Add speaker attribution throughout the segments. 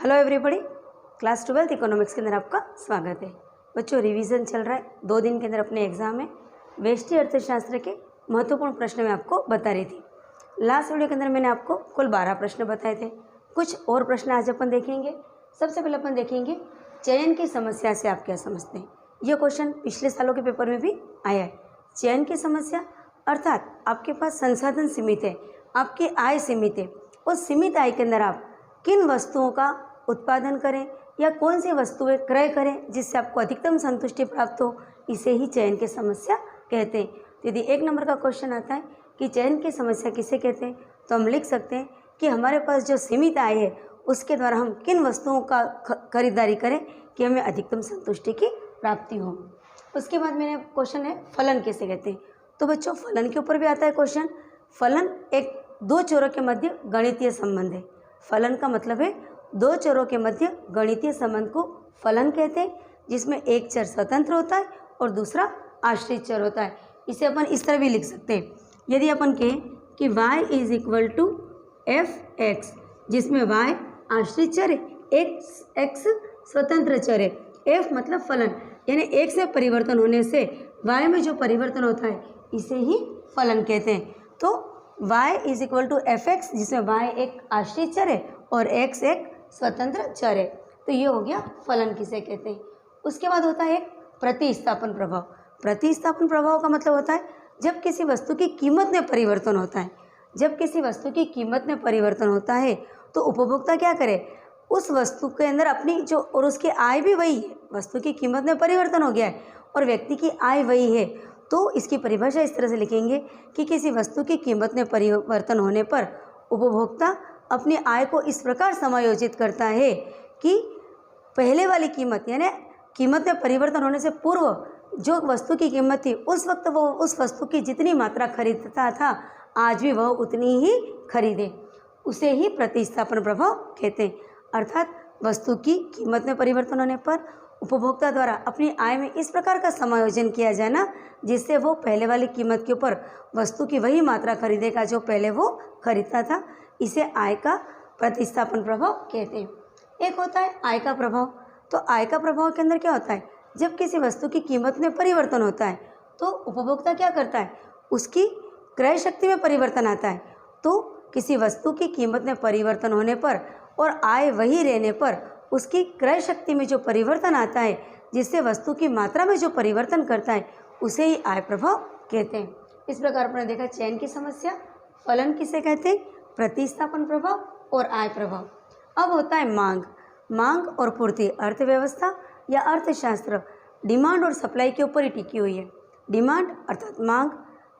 Speaker 1: Hello everybody, class 12 economics के अंदर आपका स्वागत है। बच्चों, रिवीजन चल रहा है, 2 दिन के अंदर अपने एग्जाम में व्यष्टि अर्थशास्त्र के महत्वपूर्ण प्रश्न मैं आपको बता रही थी। लास्ट वीडियो के अंदर मैंने आपको कुल 12 प्रश्न बताए थे। कुछ और प्रश्न आज अपन देखेंगे। सबसे पहले अपन देखेंगे चयन की समस्या से आप क्या समझते हैं। यह क्वेश्चन पिछले सालों के पेपर में भी आया है। चयन की समस्या अर्थात आपके पास संसाधन सीमित है, आपकी आय सीमित है, उस सीमित आय के अंदर आप किन वस्तुओं का उत्पादन करें या कौन सी वस्तुएं क्रय करें जिससे आपको अधिकतम संतुष्टि प्राप्त हो, इसे ही चयन की समस्या कहते हैं। तो यदि 1 नंबर का क्वेश्चन आता है कि चयन की समस्या किसे कहते हैं, तो हम लिख सकते हैं कि हमारे पास जो सीमित आय है उसके द्वारा हम किन वस्तुओं का खरीदारी करें कि हमें अधिकतम संतुष्टि की प्राप्ति हो। उसके बाद मेरे क्वेश्चन है फलन किसे कहते हैं। तो बच्चों, फलन के ऊपर भी आता है क्वेश्चन। फलन एक 2 चरों के मध्य गणितीय संबंध है। फलन का मतलब है 2 चरों के मध्य गणितीय संबंध को फलन कहते हैं, जिसमें एक चर स्वतंत्र होता है और दूसरा आश्रित चर होता है। इसे अपन इस तरह भी लिख सकते हैं। यदि अपन कहें कि y is equal to f x, जिसमें y आश्रित चर है, x स्वतंत्र चर है। f मतलब फलन, यानी एक से परिवर्तन होने से y में जो परिवर्तन होता है इसे ही फलन कहते हैं। तो y is equal to f x, जिसमें y एक आश्रित चर है और x एक स्वतंत्र चर है। तो ये हो गया फलन किसे कहते हैं। उसके बाद होता है एक प्रतिस्थापन प्रभाव। प्रतिस्थापन प्रभाव का मतलब होता है जब किसी वस्तु की कीमत में परिवर्तन होता है। जब किसी वस्तु की कीमत में परिवर्तन होता है तो उपभोक्ता क्या करे, उस वस्तु के अंदर अपनी जो, और उसकी आय भी वही है, वस्तु की कीमत में परिवर्तन हो गया है और व्यक्ति की आय वही है, तो इसकी परिभाषा इस तरह से लिखेंगे कि किसी वस्तु की कीमत में परिवर्तन होने पर उपभोक्ता अपनी आय को इस प्रकार समायोजित करता है कि पहले वाली कीमत, यानी कीमत में परिवर्तन होने से पूर्व जो वस्तु की कीमत थी उस वक्त वो उस वस्तु की जितनी मात्रा खरीदता था आज भी वह उतनी ही खरीदे। उसे ही प्रतिस्थापन प्रभाव कहते हैं। अर्थात वस्तु की कीमत में परिवर्तन होने पर उपभोक्ता द्वारा अपनी आय में इस प्रकार का समायोजन किया जाना जिससे वो पहले वाली कीमत के ऊपर वस्तु की वही मात्रा खरीदेगा जो पहले वो खरीदता था। इसे आय का प्रतिस्थापन प्रभाव कहते हैं। एक होता है आय का प्रभाव। तो आय का प्रभाव के अंदर क्या होता है, जब किसी वस्तु की कीमत में परिवर्तन होता है तो उपभोक्ता क्या करता है, उसकी क्रय शक्ति में परिवर्तन आता है। तो किसी वस्तु की कीमत में परिवर्तन होने पर और आय वही रहने पर उसकी क्रय शक्ति में जो परिवर्तन आता है जिससे वस्तु की मात्रा में जो परिवर्तन करता है उसे ही आय प्रभाव कहते हैं। इस प्रकार आपने देखा चयन की समस्या, फलन किसे कहते हैं, प्रतिस्थापन प्रभाव और आय प्रभाव। अब होता है मांग। मांग और पूर्ति अर्थव्यवस्था या अर्थशास्त्र डिमांड और सप्लाई के ऊपर ही टिकी हुई है। डिमांड अर्थात मांग।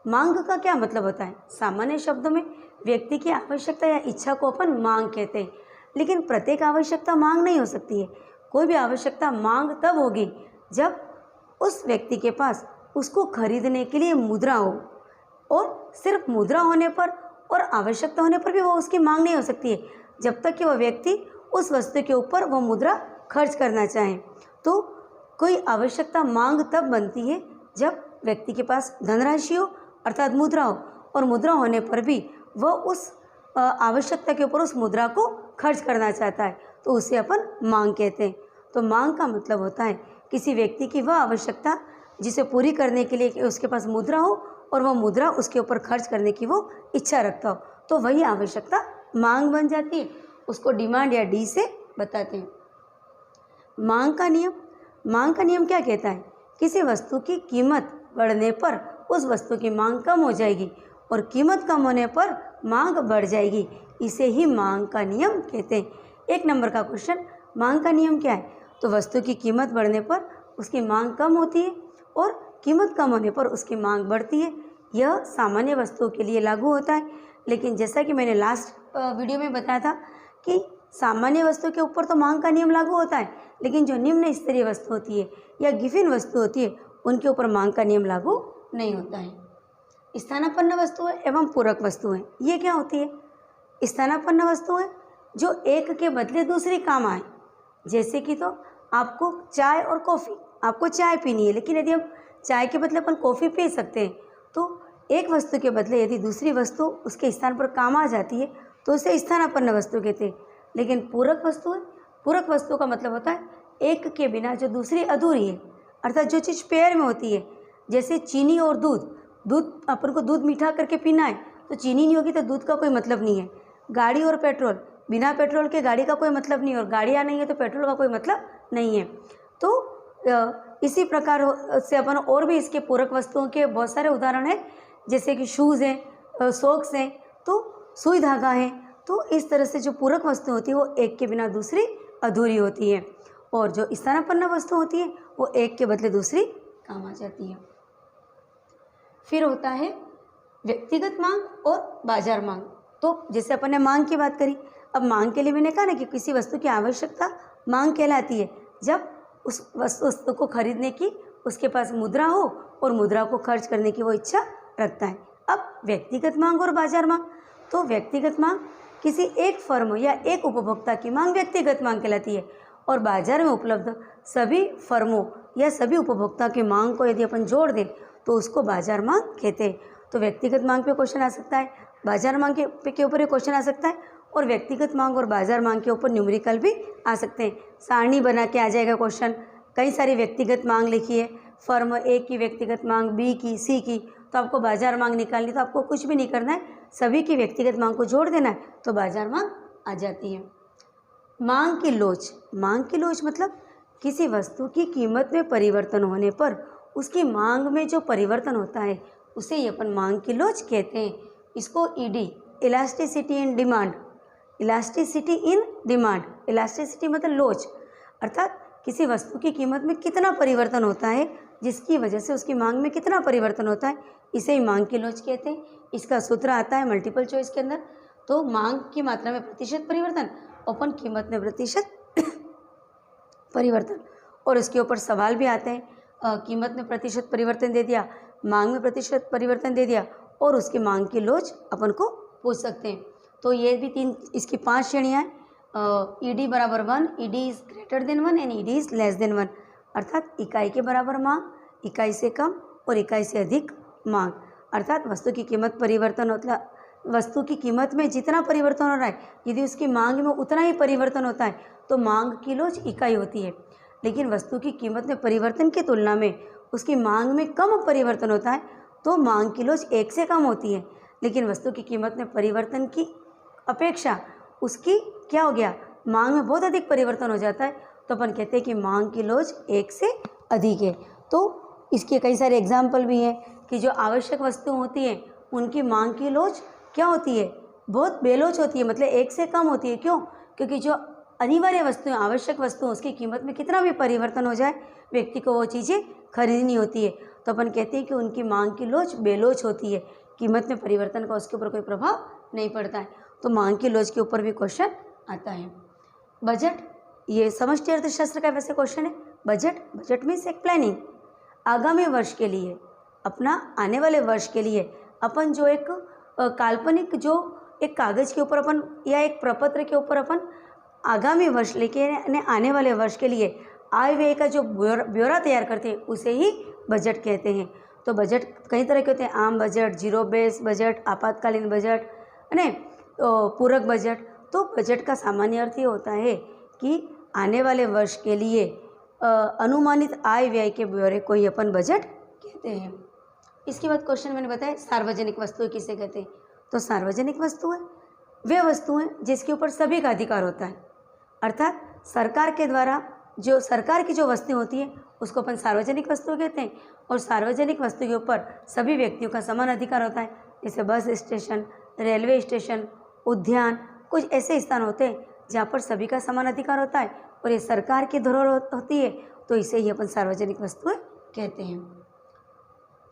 Speaker 1: मांग का क्या मतलब होता है, सामान्य शब्दों में व्यक्ति की आवश्यकता या इच्छा को अपन मांग कहते हैं। लेकिन प्रत्येक आवश्यकता मांग नहीं हो सकती है। कोई भी आवश्यकता मांग तब होगी जब उस व्यक्ति के पास उसको खरीदने के लिए मुद्रा हो, और सिर्फ मुद्रा होने पर और आवश्यकता होने पर भी वो उसकी मांग नहीं हो सकती है जब तक कि वह व्यक्ति उस वस्तु के ऊपर वो मुद्रा खर्च करना चाहे। तो कोई आवश्यकता मांग तब बनती है जब व्यक्ति के पास धनराशि हो अर्थात मुद्रा हो, और मुद्रा होने पर भी वह उस आवश्यकता के ऊपर उस मुद्रा को खर्च करना चाहता है, तो उसे अपन मांग कहते हैं। तो मांग का मतलब होता है किसी व्यक्ति की वह आवश्यकता जिसे पूरी करने के लिए उसके पास मुद्रा हो और वह मुद्रा उसके ऊपर खर्च करने की वो इच्छा रखता हो, तो वही आवश्यकता मांग बन जाती है। उसको डिमांड या डी से बताते हैं। मांग का नियम। मांग का नियम क्या कहता है, किसी वस्तु की कीमत बढ़ने पर उस वस्तु की मांग कम हो जाएगी और कीमत कम होने पर मांग बढ़ जाएगी। इसे ही मांग का नियम कहते हैं। 1 नंबर का क्वेश्चन, मांग का नियम क्या है। तो वस्तु की कीमत बढ़ने पर उसकी मांग कम होती है और कीमत कम होने पर उसकी मांग बढ़ती है। यह सामान्य वस्तुओं के लिए लागू होता है। लेकिन जैसा कि मैंने लास्ट वीडियो में बताया था कि सामान्य वस्तु के ऊपर तो मांग का नियम लागू होता है, लेकिन जो निम्न स्तरीय वस्तु होती है या गिफिन वस्तु होती है उनके ऊपर मांग का नियम लागू नहीं होता है। स्थानापन्न वस्तुएं एवं पूरक वस्तुएं, ये क्या होती है। स्थानापन्न वस्तुएं जो एक के बदले दूसरी काम आए। जैसे कि तो आपको चाय और कॉफ़ी, आपको चाय पीनी है, लेकिन यदि हम चाय के बदले अपन कॉफ़ी पी सकते हैं, तो एक वस्तु के बदले यदि दूसरी वस्तु उसके स्थान पर काम आ जाती है तो उसे स्थानापन्न वस्तु कहते हैं। लेकिन पूरक वस्तुएं, पूरक वस्तु का मतलब होता है एक के बिना जो दूसरी अधूरी है, अर्थात जो चीज़ पेयर में होती है। जैसे चीनी और दूध, दूध अपन को दूध मीठा करके पीना है तो चीनी नहीं होगी तो दूध का कोई मतलब नहीं है। गाड़ी और पेट्रोल, बिना पेट्रोल के गाड़ी का कोई मतलब नहीं है, और गाड़ियाँ नहीं है तो पेट्रोल का कोई मतलब नहीं है। तो इसी प्रकार से अपन और भी इसके पूरक वस्तुओं के बहुत सारे उदाहरण हैं, जैसे कि शूज़ हैं, सॉक्स हैं, तो सुई धागा है। तो इस तरह से जो पूरक वस्तु होती है वो एक के बिना दूसरी अधूरी होती है, और जो स्थानापन्न वस्तु होती है वो एक के बदले दूसरी काम आ जाती है। फिर होता है व्यक्तिगत मांग और बाजार मांग। तो जैसे अपन ने मांग की बात करी, अब मांग के लिए मैंने कहा ना कि किसी वस्तु की आवश्यकता मांग कहलाती है जब उस वस्तु को खरीदने की उसके पास मुद्रा हो और मुद्रा को खर्च करने की वो इच्छा रखता है। अब व्यक्तिगत मांग और बाजार मांग, तो व्यक्तिगत मांग किसी एक फर्म या एक उपभोक्ता की मांग व्यक्तिगत मांग कहलाती है, और बाजार में उपलब्ध सभी फर्मों या सभी उपभोक्ता की मांग को यदि अपन जोड़ दें तो उसको बाजार मांग कहते हैं। तो व्यक्तिगत मांग पे क्वेश्चन आ सकता है, बाजार मांग के ऊपर ये क्वेश्चन आ सकता है, और व्यक्तिगत मांग और बाजार मांग के ऊपर न्यूमेरिकल भी आ सकते हैं। सारणी बना के आ जाएगा क्वेश्चन, कई सारी व्यक्तिगत मांग लिखी है, फर्म ए की व्यक्तिगत मांग, बी की, सी की, तो आपको बाजार मांग निकालनी, तो आपको कुछ भी नहीं करना है, सभी की व्यक्तिगत मांग को जोड़ देना है तो बाजार मांग आ जाती है। मांग की लोच, मांग की लोच मतलब किसी वस्तु की कीमत में परिवर्तन होने पर उसकी मांग में जो परिवर्तन होता है उसे ही अपन मांग की लोच कहते हैं। इसको ED, elasticity in demand, elasticity in demand, elasticity मतलब लोच, अर्थात किसी वस्तु की कीमत में कितना परिवर्तन होता है जिसकी वजह से उसकी मांग में कितना परिवर्तन होता है, इसे ही मांग की लोच कहते हैं। इसका सूत्र आता है मल्टीपल चॉइस के अंदर, तो मांग की मात्रा में प्रतिशत परिवर्तन, ओपन कीमत में प्रतिशत परिवर्तन, और उसके ऊपर सवाल भी आते हैं, कीमत में प्रतिशत परिवर्तन दे दिया, मांग में प्रतिशत परिवर्तन दे दिया, और उसकी मांग की लोच अपन को पूछ सकते हैं। तो ये भी तीन, इसकी 5 श्रेणियाँ हैं। ईडी बराबर 1, ED is greater than 1 and ED is less than 1, अर्थात इकाई के बराबर मांग, इकाई से कम और इकाई से अधिक मांग, अर्थात वस्तु की कीमत परिवर्तन होता, वस्तु की कीमत में जितना परिवर्तन हो रहा है यदि उसकी मांग में उतना ही परिवर्तन होता है तो मांग की लोच इकाई होती है। लेकिन वस्तु की कीमत में परिवर्तन की तुलना में उसकी मांग में कम परिवर्तन होता है तो मांग की लोच 1 से कम होती है। लेकिन वस्तु की कीमत में परिवर्तन की अपेक्षा उसकी क्या हो गया, मांग में बहुत अधिक परिवर्तन हो जाता है तो अपन कहते हैं कि मांग की लोच 1 से अधिक है। तो इसके कई सारे एग्जाम्पल भी हैं कि जो आवश्यक वस्तुएं होती हैं उनकी मांग की लोच क्या होती है, बहुत बेलोच होती है, मतलब 1 से कम होती है। क्यों? क्योंकि जो अनिवार्य वस्तुएं, आवश्यक वस्तुएं, उसकी कीमत में कितना भी परिवर्तन हो जाए व्यक्ति को वो चीज़ें खरीदनी होती है, तो अपन कहते हैं कि उनकी मांग की लोच बेलोच होती है, कीमत में परिवर्तन का उसके ऊपर कोई प्रभाव नहीं पड़ता है। तो मांग की लोच के ऊपर भी क्वेश्चन आता है। बजट, ये समष्टि अर्थशास्त्र का वैसे क्वेश्चन है। बजट मीन्स एक प्लानिंग, आगामी वर्ष के लिए, अपना आने वाले वर्ष के लिए अपन जो एक काल्पनिक, जो एक कागज़ के ऊपर अपन या एक प्रपत्र के ऊपर अपन आगामी वर्ष लेके आने वाले वर्ष के लिए आय व्यय का जो ब्यौरा तैयार करते हैं उसे ही बजट कहते हैं। तो बजट कई तरह के होते हैं, आम बजट, जीरो बेस बजट, आपातकालीन बजट, है पूरक बजट। तो बजट का सामान्य अर्थ ये होता है कि आने वाले वर्ष के लिए अनुमानित आय व्यय के ब्यौरे को ही अपन बजट कहते हैं। इसके बाद क्वेश्चन मैंने बताया सार्वजनिक वस्तुएं किसे कहते हैं। तो सार्वजनिक वस्तुएं वे वस्तुएं जिसके ऊपर सभी का अधिकार होता है, अर्थात सरकार के द्वारा जो सरकार की जो वस्तुएं होती हैं उसको अपन सार्वजनिक वस्तु कहते हैं। और सार्वजनिक वस्तु के ऊपर सभी व्यक्तियों का समान अधिकार होता है, जैसे बस स्टेशन, रेलवे स्टेशन, उद्यान, कुछ ऐसे स्थान होते हैं जहाँ पर सभी का समान अधिकार होता है और ये सरकार की धरोहर होती है, तो इसे ही अपन सार्वजनिक वस्तुएं कहते हैं।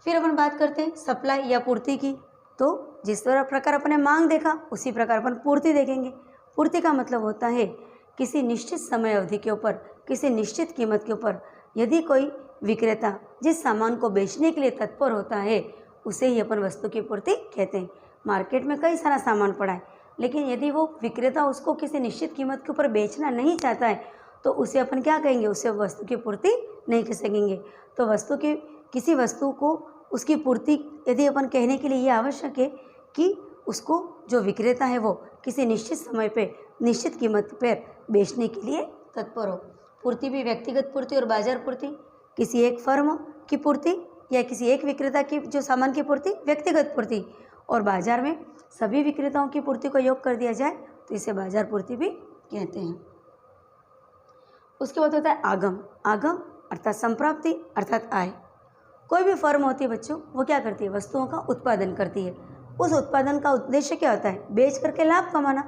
Speaker 1: फिर अपन बात करते हैं सप्लाई या पूर्ति की। तो जिस प्रकार अपने मांग देखा उसी प्रकार अपन पूर्ति देखेंगे। पूर्ति का मतलब होता है किसी निश्चित समय अवधि के ऊपर, किसी निश्चित कीमत के ऊपर यदि कोई विक्रेता जिस सामान को बेचने के लिए तत्पर होता है उसे ही अपन वस्तु की पूर्ति कहते हैं। मार्केट में कई सारा सामान पड़ा है, लेकिन यदि वो विक्रेता उसको किसी निश्चित कीमत के ऊपर बेचना नहीं चाहता है तो उसे अपन क्या कहेंगे, उसे वस्तु की पूर्ति नहीं कह सकेंगे। तो वस्तु की, किसी वस्तु को उसकी पूर्ति यदि अपन कहने के लिए ये आवश्यक है कि उसको जो विक्रेता है वो किसी निश्चित समय पे निश्चित कीमत पर बेचने के लिए तत्पर हो। पूर्ति भी व्यक्तिगत पूर्ति और बाजार पूर्ति, किसी एक फर्म की पूर्ति या किसी एक विक्रेता की जो सामान की पूर्ति व्यक्तिगत पूर्ति, और बाजार में सभी विक्रेताओं की पूर्ति को योग कर दिया जाए तो इसे बाजार पूर्ति भी कहते हैं। उसके बाद होता है आगम। आगम अर्थात संप्राप्ति अर्थात आय। कोई भी फर्म होती है बच्चों, वो क्या करती है, वस्तुओं का उत्पादन करती है। उस उत्पादन का उद्देश्य क्या होता है, बेच करके लाभ कमाना।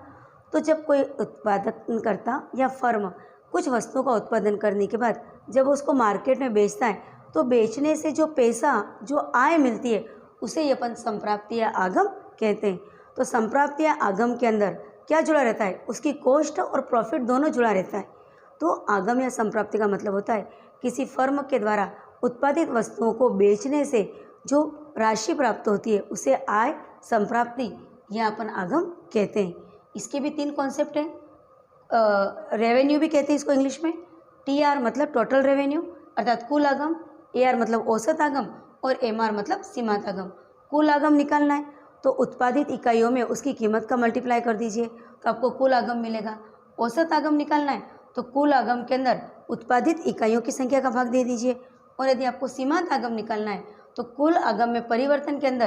Speaker 1: तो जब कोई उत्पादन करता या फर्म कुछ वस्तुओं का उत्पादन करने के बाद जब उसको मार्केट में बेचता है तो बेचने से जो पैसा जो आय मिलती है उसे ये अपन संप्राप्ति या आगम कहते हैं। तो संप्राप्ति या आगम के अंदर क्या जुड़ा रहता है, उसकी कॉस्ट और प्रॉफिट दोनों जुड़ा रहता है। तो आगम या संप्राप्ति का मतलब होता है किसी फर्म के द्वारा उत्पादित वस्तुओं को बेचने से जो राशि प्राप्त होती है उसे आय, संप्राप्ति या अपन आगम कहते हैं। इसके भी 3 कॉन्सेप्ट हैं। रेवेन्यू भी कहते हैं इसको इंग्लिश में। TR मतलब टोटल रेवेन्यू अर्थात कुल आगम, AR मतलब औसत आगम और MR मतलब सीमांत आगम। कुल आगम निकालना है तो उत्पादित इकाइयों में उसकी कीमत का मल्टीप्लाई कर दीजिए तो आपको कुल आगम मिलेगा। औसत आगम निकालना है तो कुल आगम के अंदर उत्पादित इकाइयों की संख्या का भाग दे दीजिए, और यदि आपको सीमांत आगम निकालना है तो कुल आगम में परिवर्तन के अंदर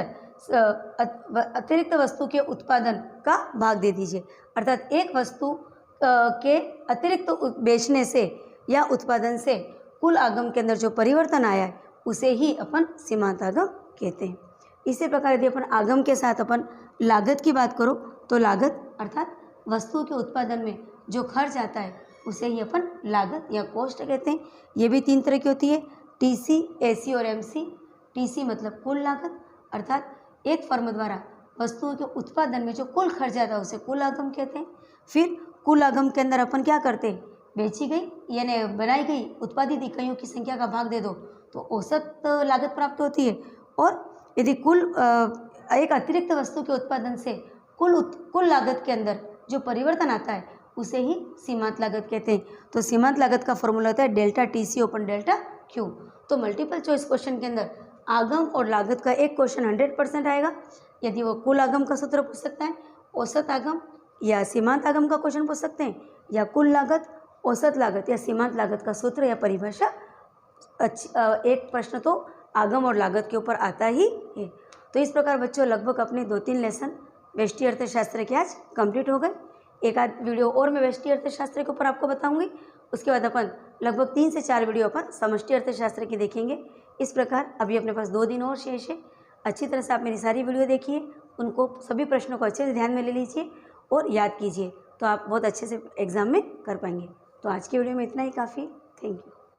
Speaker 1: अतिरिक्त वस्तु के उत्पादन का भाग दे दीजिए। अर्थात एक वस्तु के अतिरिक्त बेचने से या उत्पादन से कुल आगम के अंदर जो परिवर्तन आया है उसे ही अपन सीमांत आगम कहते हैं। इसी प्रकार यदि अपन आगम के साथ अपन लागत की बात करो तो लागत अर्थात वस्तु के उत्पादन में जो खर्च आता है उसे ही अपन लागत या कॉस्ट कहते हैं। ये भी 3 तरह की होती है, TC, AC और MC। TC मतलब कुल लागत अर्थात एक फर्म द्वारा वस्तुओं के उत्पादन में जो कुल खर्च आता है उसे कुल आगम कहते हैं। फिर कुल आगम के अंदर अपन क्या करते हैं, बेची गई यानी बनाई गई उत्पादित इकाइयों की संख्या का भाग दे दो तो औसत लागत प्राप्त होती है। और यदि कुल एक अतिरिक्त वस्तु के उत्पादन से कुल लागत के अंदर जो परिवर्तन आता है उसे ही सीमांत लागत कहते हैं। तो सीमांत लागत का फॉर्मूला होता है delta TC open delta Q। तो मल्टीपल चॉइस क्वेश्चन के अंदर आगम और लागत का एक क्वेश्चन 100% आएगा। यदि वो कुल आगम का सूत्र पूछ सकता है, औसत आगम या सीमांत आगम का क्वेश्चन पूछ सकते हैं, या कुल लागत, औसत लागत या सीमांत लागत का सूत्र या परिभाषा एक प्रश्न तो आगम और लागत के ऊपर आता ही है। तो इस प्रकार बच्चों लगभग अपने 2-3 लेसन व्यष्टि अर्थशास्त्र के आज कंप्लीट हो गए। एक आध वीडियो और मैं व्यष्टि अर्थशास्त्र के ऊपर आपको बताऊंगी। उसके बाद अपन लगभग 3 से 4 वीडियो अपन समष्टि अर्थशास्त्र की देखेंगे। इस प्रकार अभी अपने पास 2 दिन और शेष है। अच्छी तरह से आप मेरी सारी वीडियो देखिए, उनको सभी प्रश्नों को अच्छे से ध्यान में ले लीजिए और याद कीजिए, तो आप बहुत अच्छे से एग्जाम में कर पाएंगे। तो आज की वीडियो में इतना ही काफ़ी। Thank you.